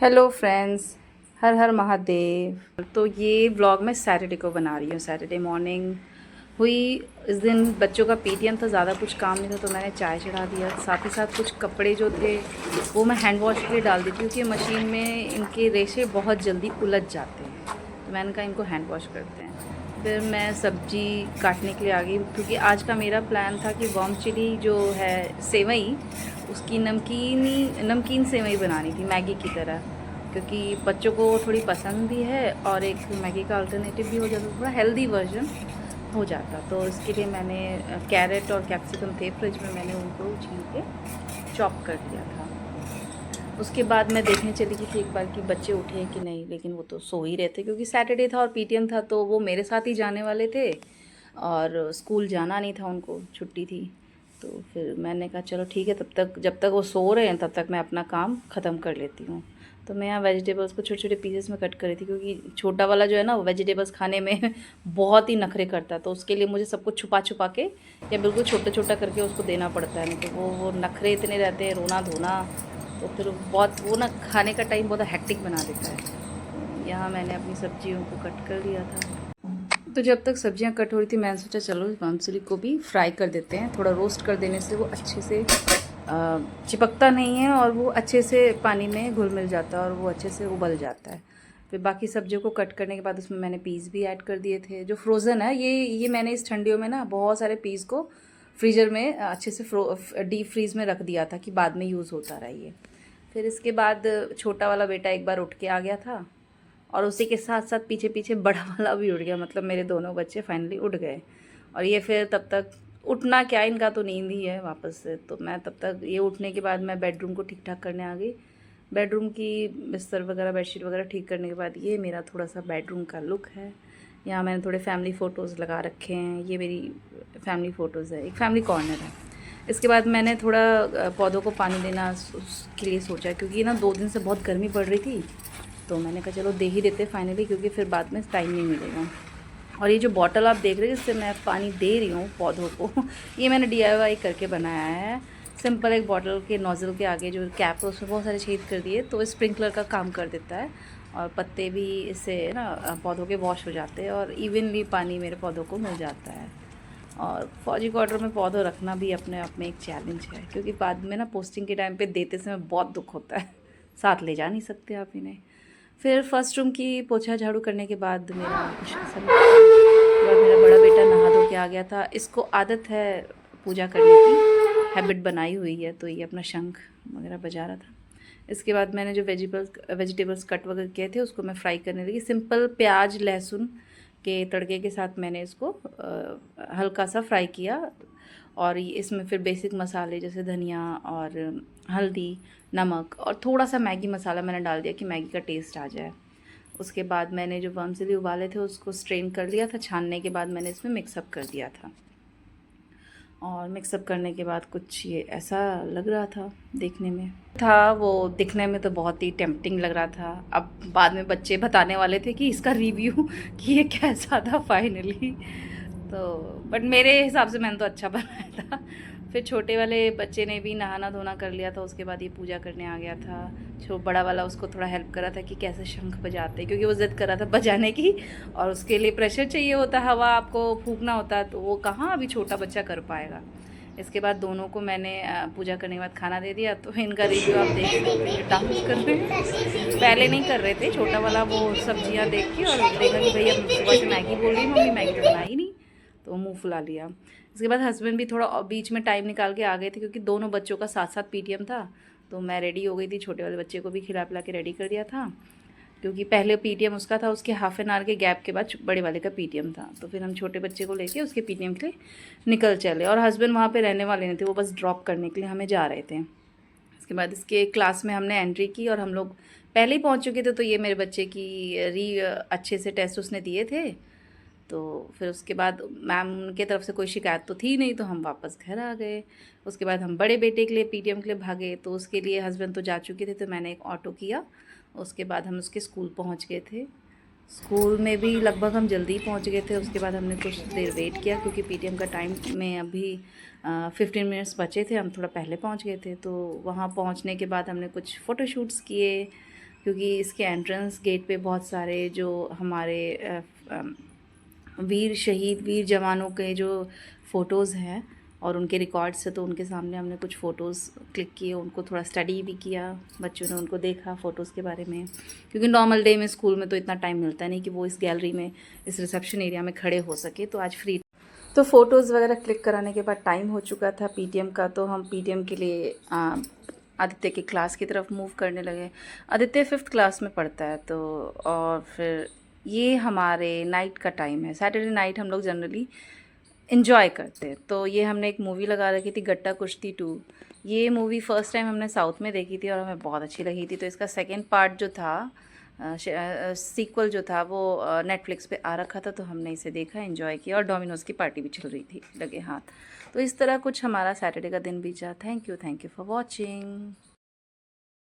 Hello friends, हर हर महादेव। तो ये vlog मैं सैटरडे को बना रही हूँ। सैटरडे मॉर्निंग हुई। इस दिन बच्चों का पीटीएम था, ज़्यादा कुछ काम नहीं था तो मैंने चाय चढ़ा दिया। साथ ही साथ कुछ कपड़े जो थे वो मैं हैंड वॉश के लिए डाल दी थी, क्योंकि मशीन में इनके रेशे बहुत जल्दी उलझ जाते हैं। तो मैंने कहा इनको हैंड वॉश करते हैं। फिर मैं सब्जी काटने के लिए आ गई, क्योंकि आज का मेरा प्लान था कि वर्म चिली जो है सेवई, उसकी नमकीन सेवई बनानी थी मैगी की तरह, क्योंकि बच्चों को थोड़ी पसंद भी है और एक मैगी का अल्टरनेटिव भी हो जाता, थोड़ा हेल्दी वर्जन हो जाता। तो इसके लिए मैंने कैरेट और कैप्सिकम थे फ्रिज में, मैंने उनको छील के चॉप कर दिया था। उसके बाद मैं देखने चली गई थी एक बार कि बच्चे उठे हैं कि नहीं, लेकिन वो तो सो ही रहे थे, क्योंकि सैटरडे था और पीटीएम था तो वो मेरे साथ ही जाने वाले थे और स्कूल जाना नहीं था, उनको छुट्टी थी। तो फिर मैंने कहा चलो ठीक है, तब तक जब तक वो सो रहे हैं तब तक मैं अपना काम ख़त्म कर लेती हूँ। तो मैं यहाँ वेजिटेबल्स को छोटे छोटे पीसेस में कट कर रही थी, क्योंकि छोटा वाला जो है ना वो वेजिटेबल्स खाने में बहुत ही नखरे करता है, तो उसके लिए मुझे सब कुछ छुपा छुपा के या बिल्कुल छोटा छोटा करके उसको देना पड़ता है, नहीं तो वो नखरे इतने रहते हैं, रोना धोना। तो फिर बहुत वो ना खाने का टाइम बहुत हेक्टिक बना देता है। तो यहाँ मैंने अपनी सब्जियों को कट कर लिया था। तो जब तक सब्जियां कट हो रही थी मैंने सोचा चलो पामसिली को भी फ्राई कर देते हैं। थोड़ा रोस्ट कर देने से वो अच्छे से चिपकता नहीं है और वो अच्छे से पानी में घुल मिल जाता है और वो अच्छे से उबल जाता है। फिर बाकी सब्जियों को कट करने के बाद उसमें मैंने पीस भी ऐड कर दिए थे जो फ्रोज़न है। ये मैंने इस ठंडियों में ना बहुत सारे पीस को फ्रीज़र में अच्छे से डीप फ्रीज़ में रख दिया था कि बाद में यूज़ होता रहा ये। फिर इसके बाद छोटा वाला बेटा एक बार उठ के आ गया था और उसी के साथ साथ पीछे पीछे बड़ा वाला भी उठ गया, मतलब मेरे दोनों बच्चे फाइनली उठ गए। और ये फिर तब तक उठना क्या, इनका तो नींद ही है वापस से। तो मैं तब तक ये उठने के बाद मैं बेडरूम को ठीक ठाक करने आ गई। बेडरूम की बिस्तर वगैरह बेडशीट वगैरह ठीक करने के बाद ये मेरा थोड़ा सा बेडरूम का लुक है। यहाँ मैंने थोड़े फैमिली फ़ोटोज़ लगा रखे हैं, ये मेरी फैमिली फ़ोटोज़ है, एक फैमिली कॉर्नर है। इसके बाद मैंने थोड़ा पौधों को पानी देना उसके लिए सोचा, क्योंकि ना 2 दिन से बहुत गर्मी पड़ रही थी। तो मैंने कहा चलो दे ही देते फाइनली, क्योंकि फिर बाद में टाइम नहीं मिलेगा। और ये जो बॉटल आप देख रहे हैं जिससे मैं पानी दे रही हूँ पौधों को ये मैंने डीआईवाई करके बनाया है। सिंपल एक बॉटल के नोज़ल के आगे जो कैप है उसमें बहुत सारे छेद कर दिए, तो स्प्रिंकलर का काम कर देता है और पत्ते भी इससे ना पौधों के वॉश हो जाते हैं और इवनली पानी मेरे पौधों को मिल जाता है। और फौजी क्वार्टर में पौधों रखना भी अपने आप में एक चैलेंज है, क्योंकि बाद में ना पोस्टिंग के टाइम पे देते समय बहुत दुख होता है, साथ ले जा नहीं सकते आप इन्हें। फिर फर्स्ट रूम की पोछा झाड़ू करने के बाद मेरा कुछ ऐसा नहीं था। और मेरा बड़ा बेटा नहा धो के आ गया था। इसको आदत है पूजा करने की, हैबिट बनाई हुई है, तो ये अपना शंख वगैरह बजा रहा था। इसके बाद मैंने जो वेजिटेबल्स कट वगैरह किए थे उसको मैं फ्राई करने लगी। सिंपल प्याज लहसुन के तड़के के साथ मैंने इसको हल्का सा फ्राई किया। और इसमें फिर बेसिक मसाले जैसे धनिया और हल्दी, नमक और थोड़ा सा मैगी मसाला मैंने डाल दिया कि मैगी का टेस्ट आ जाए। उसके बाद मैंने जो वर्मसिली उबाले थे उसको स्ट्रेन कर लिया था। छानने के बाद मैंने इसमें मिक्सअप कर दिया था और मिक्सअप करने के बाद कुछ ये ऐसा लग रहा था, देखने में था वो दिखने में तो बहुत ही टेम्पटिंग लग रहा था। अब बाद में बच्चे बताने वाले थे कि इसका रिव्यू कि ये कैसा था फाइनली। तो बट मेरे हिसाब से मैंने तो अच्छा बनाया था। फिर छोटे वाले बच्चे ने भी नहाना धोना कर लिया था, उसके बाद ये पूजा करने आ गया था। बड़ा वाला उसको थोड़ा हेल्प करा था कि कैसे शंख बजाते, क्योंकि वो ज़िद कर रहा था बजाने की और उसके लिए प्रेशर चाहिए होता, हवा आपको फूंकना होता है, तो वो कहाँ अभी छोटा बच्चा कर पाएगा। इसके बाद दोनों को मैंने पूजा करने के बाद खाना दे दिया। तो इनका रिव्यू आप देख सकते हैं, डांस कर रहे हैं। पहले नहीं कर रहे थे, छोटा वाला वो सब्जियां देख के और देखा कि भैया सुबह से मैगी बोल रही मम्मी, मैगी तो बनाई नहीं, तो मुंह फुला लिया। इसके बाद हस्बैंड भी थोड़ा बीच में टाइम निकाल के आ गए थे, क्योंकि दोनों बच्चों का साथ साथ पीटीएम था। तो मैं रेडी हो गई थी, छोटे वाले बच्चे को भी खिला पिला के रेडी कर दिया था, क्योंकि पहले पीटीएम उसका था, उसके हाफ एन आवर के गैप के बाद बड़े वाले का पीटीएम था। तो फिर हम छोटे बच्चे को लेके उसके पीटीएम के लिए निकल चले और हस्बैंड वहाँ पे रहने वाले नहीं थे, वो बस ड्रॉप करने के लिए हमें जा रहे थे। इसके बाद इसके क्लास में हमने एंट्री की और हम लोग पहले ही पहुँच चुके थे। तो ये मेरे बच्चे की अच्छे से टेस्ट उसने दिए थे। तो फिर उसके बाद मैम की तरफ से कोई शिकायत तो थी नहीं, तो हम वापस घर आ गए। उसके बाद हम बड़े बेटे के लिए पीटीएम के लिए भागे, तो उसके लिए हस्बैंड तो जा चुके थे, तो मैंने एक ऑटो किया। उसके बाद हम उसके स्कूल पहुंच गए थे। स्कूल में भी लगभग हम जल्दी पहुंच गए थे। उसके बाद हमने कुछ देर वेट किया, क्योंकि पीटीएम का टाइम में अभी 15 मिनट्स बचे थे, हम थोड़ा पहले पहुंच गए थे। तो वहाँ पहुंचने के बाद हमने कुछ फ़ोटोशूट्स किए। क्योंकि इसके एंट्रेंस गेट पे बहुत सारे जो हमारे वीर शहीद वीर जवानों के जो फ़ोटोज़ हैं और उनके रिकॉर्ड्स से, तो उनके सामने हमने कुछ फ़ोटोज़ क्लिक किए, उनको थोड़ा स्टडी भी किया, बच्चों ने उनको देखा फ़ोटोज़ के बारे में, क्योंकि नॉर्मल डे में स्कूल में तो इतना टाइम मिलता नहीं कि वो इस गैलरी में, इस रिसेप्शन एरिया में खड़े हो सके। तो आज फ्री, तो फ़ोटोज़ वगैरह क्लिक कराने के बाद टाइम हो चुका था पीटीएम का, तो हम पीटीएम के लिए आदित्य की क्लास की तरफ मूव करने लगे। आदित्य 5th क्लास में पढ़ता है, तो और फिर ये हमारे नाइट का टाइम है। सैटरडे नाइट हम लोग जनरली इन्जॉय करते हैं। तो ये हमने एक मूवी लगा रखी थी, गट्टा कुश्ती 2। ये मूवी फ़र्स्ट टाइम हमने साउथ में देखी थी और हमें बहुत अच्छी लगी थी। तो इसका सेकंड पार्ट जो था, सीक्वल जो था, वो नेटफ्लिक्स पे आ रखा था, तो हमने इसे देखा, एंजॉय किया और डोमिनोज़ की पार्टी भी चल रही थी लगे हाथ। तो इस तरह कुछ हमारा सैटरडे का दिन बीता। Thank you for watching.